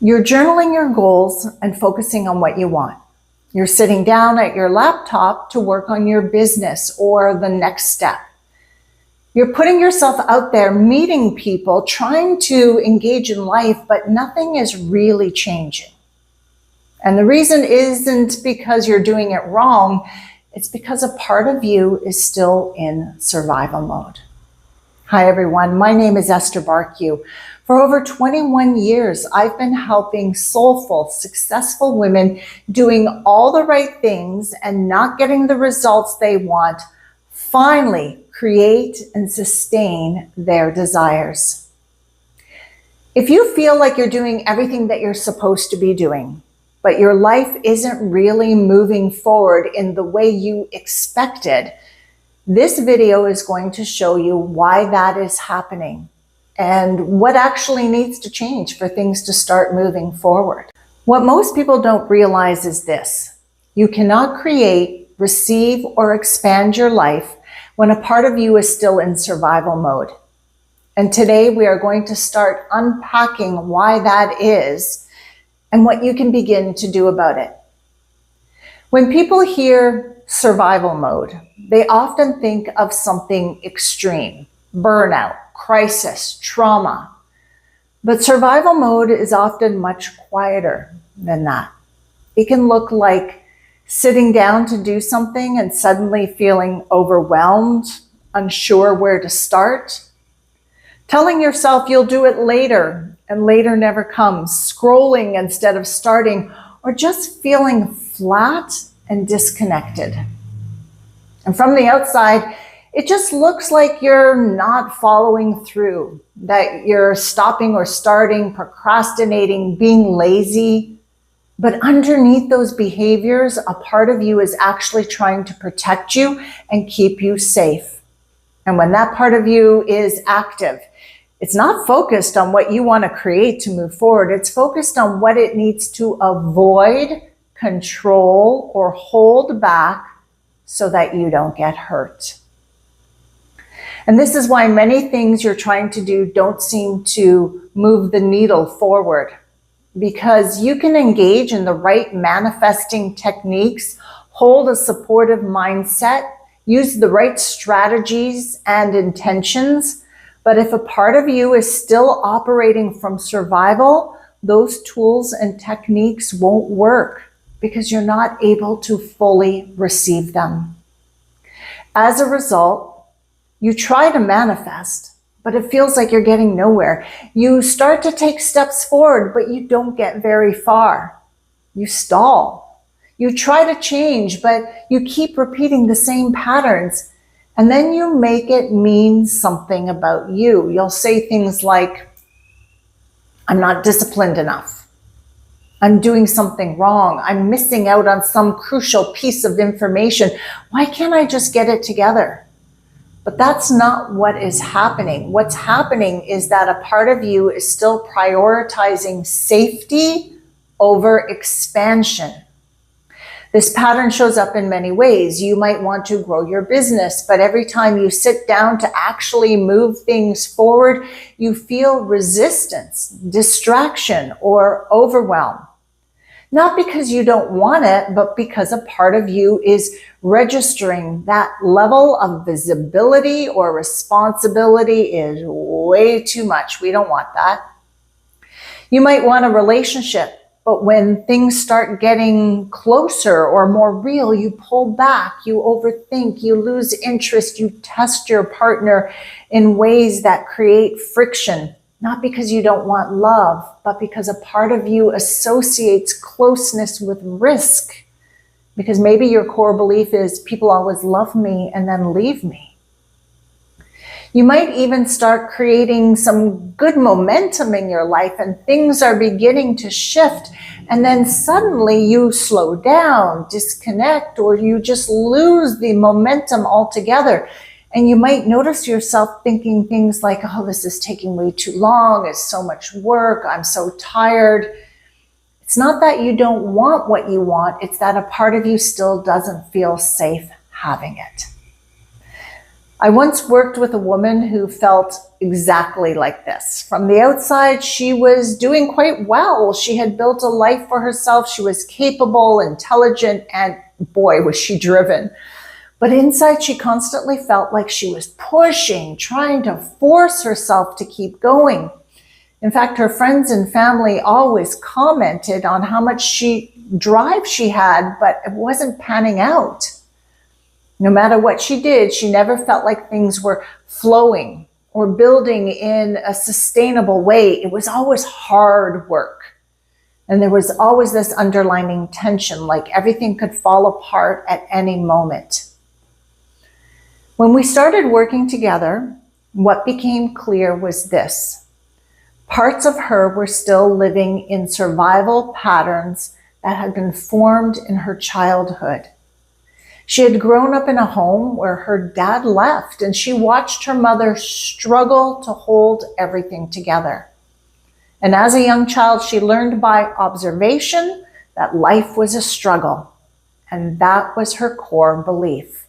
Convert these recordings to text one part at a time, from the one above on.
You're journaling your goals and focusing on what you want. You're sitting down at your laptop to work on your business or the next step. You're putting yourself out there, meeting people, trying to engage in life, but nothing is really changing. And the reason isn't because you're doing it wrong. It's because a part of you is still in survival mode. Hi, everyone. My name is Esther Bartkiw. For over 21 years, I've been helping soulful, successful women doing all the right things and not getting the results they want finally create and sustain their desires. If you feel like you're doing everything that you're supposed to be doing, but your life isn't really moving forward in the way you expected, this video is going to show you why that is happening and what actually needs to change for things to start moving forward. What most people don't realize is this: you cannot create, receive, or expand your life when a part of you is still in survival mode. And today we are going to start unpacking why that is and what you can begin to do about it. When people hear survival mode, they often think of something extreme: burnout, crisis, trauma. But survival mode is often much quieter than that. It can look like sitting down to do something and suddenly feeling overwhelmed, unsure where to start, telling yourself you'll do it later and later never comes, scrolling instead of starting, or just feeling flat and disconnected. And from the outside, it just looks like you're not following through, that you're stopping or starting, procrastinating, being lazy. But underneath those behaviors, a part of you is actually trying to protect you and keep you safe. And when that part of you is active, it's not focused on what you want to create to move forward. It's focused on what it needs to avoid, control, or hold back so that you don't get hurt. And this is why many things you're trying to do don't seem to move the needle forward. Because you can engage in the right manifesting techniques, hold a supportive mindset, use the right strategies and intentions. But if a part of you is still operating from survival, those tools and techniques won't work because you're not able to fully receive them. As a result, you try to manifest, but it feels like you're getting nowhere. You start to take steps forward, but you don't get very far. You stall. You try to change, but you keep repeating the same patterns. And then you make it mean something about you. You'll say things like, I'm not disciplined enough. I'm doing something wrong. I'm missing out on some crucial piece of information. Why can't I just get it together? But that's not what is happening. What's happening is that a part of you is still prioritizing safety over expansion. This pattern shows up in many ways. You might want to grow your business, but every time you sit down to actually move things forward, you feel resistance, distraction, or overwhelm. Not because you don't want it, but because a part of you is registering that level of visibility or responsibility is way too much. We don't want that. You might want a relationship, but when things start getting closer or more real, you pull back, you overthink, you lose interest, you test your partner in ways that create friction. Not because you don't want love, but because a part of you associates closeness with risk. Because maybe your core belief is people always love me and then leave me. You might even start creating some good momentum in your life and things are beginning to shift. And then suddenly you slow down, disconnect, or you just lose the momentum altogether. And you might notice yourself thinking things like, oh, this is taking way too long. It's so much work. I'm so tired. It's not that you don't want what you want. It's that a part of you still doesn't feel safe having it. I once worked with a woman who felt exactly like this. From the outside, she was doing quite well. She had built a life for herself. She was capable, intelligent, and boy, was she driven. But inside, she constantly felt like she was pushing, trying to force herself to keep going. In fact, her friends and family always commented on how much drive she had, but it wasn't panning out. No matter what she did, she never felt like things were flowing or building in a sustainable way. It was always hard work. And there was always this underlying tension, like everything could fall apart at any moment. When we started working together, what became clear was this. Parts of her were still living in survival patterns that had been formed in her childhood. She had grown up in a home where her dad left, and she watched her mother struggle to hold everything together. And as a young child, she learned by observation that life was a struggle, and that was her core belief.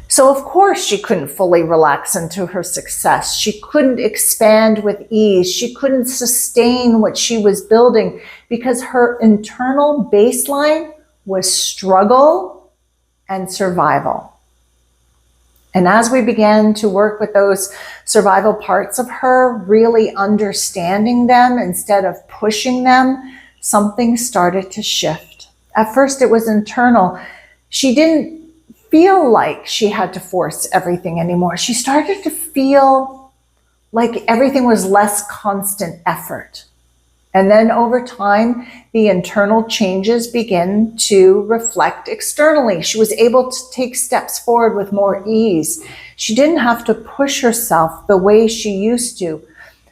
So of course she couldn't fully relax into her success. She couldn't expand with ease. She couldn't sustain what she was building because her internal baseline was struggle and survival. And as we began to work with those survival parts of her, really understanding them instead of pushing them, something started to shift. At first it was internal. She didn't feel like she had to force everything anymore. She started to feel like everything was less constant effort. And then over time, the internal changes begin to reflect externally. She was able to take steps forward with more ease. She didn't have to push herself the way she used to.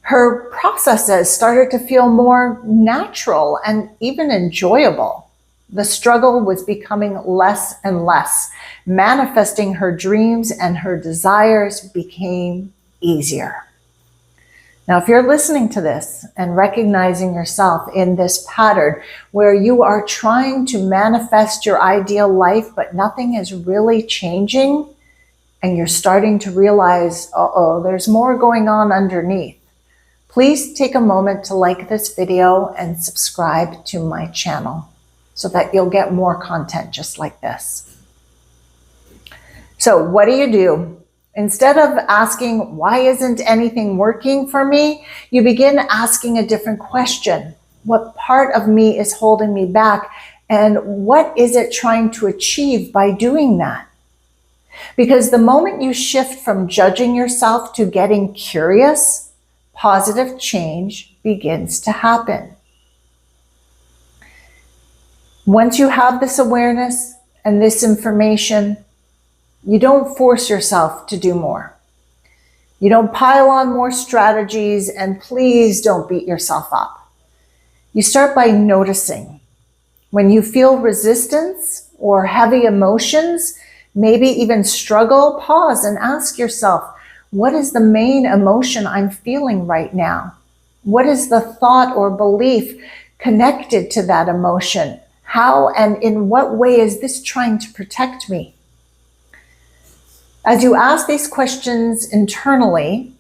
Her processes started to feel more natural and even enjoyable. The struggle was becoming less and less. Manifesting her dreams and her desires became easier. Now, if you're listening to this and recognizing yourself in this pattern where you are trying to manifest your ideal life, but nothing is really changing, and you're starting to realize, there's more going on underneath, please take a moment to like this video and subscribe to my channel so that you'll get more content just like this. So what do? Instead of asking, why isn't anything working for me? You begin asking a different question. What part of me is holding me back? And what is it trying to achieve by doing that? Because the moment you shift from judging yourself to getting curious, positive change begins to happen. Once you have this awareness and this information, you don't force yourself to do more. You don't pile on more strategies, and please don't beat yourself up. You start by noticing. When you feel resistance or heavy emotions, maybe even struggle, pause and ask yourself, what is the main emotion I'm feeling right now? What is the thought or belief connected to that emotion? How and in what way is this trying to protect me? As you ask these questions internally,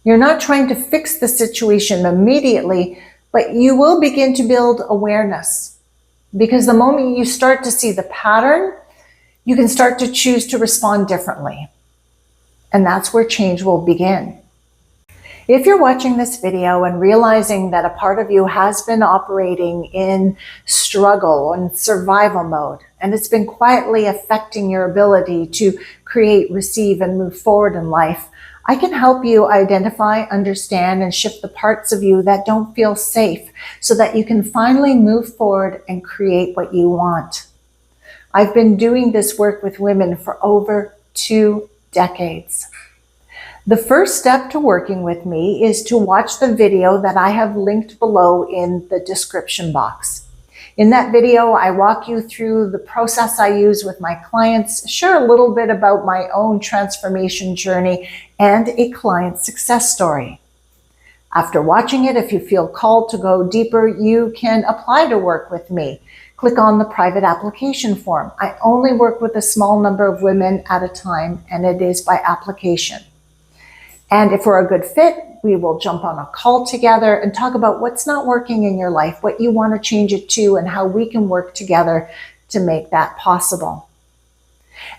you're not trying to fix the situation immediately, but you will begin to build awareness. Because the moment you start to see the pattern, you can start to choose to respond differently. And that's where change will begin. If you're watching this video and realizing that a part of you has been operating in struggle and survival mode, and it's been quietly affecting your ability to create, receive, and move forward in life, I can help you identify, understand, and shift the parts of you that don't feel safe so that you can finally move forward and create what you want. I've been doing this work with women for over 2 decades. The first step to working with me is to watch the video that I have linked below in the description box. In that video, I walk you through the process I use with my clients, share a little bit about my own transformation journey, and a client success story. After watching it, if you feel called to go deeper, you can apply to work with me. click on the private application form. I only work with a small number of women at a time, and it is by application. And if we're a good fit, we will jump on a call together and talk about what's not working in your life, what you want to change it to, and how we can work together to make that possible.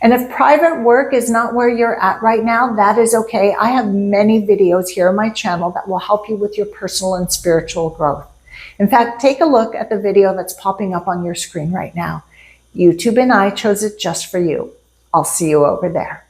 And if private work is not where you're at right now, that is okay. I have many videos here on my channel that will help you with your personal and spiritual growth. In fact, take a look at the video that's popping up on your screen right now. YouTube and I chose it just for you. I'll see you over there.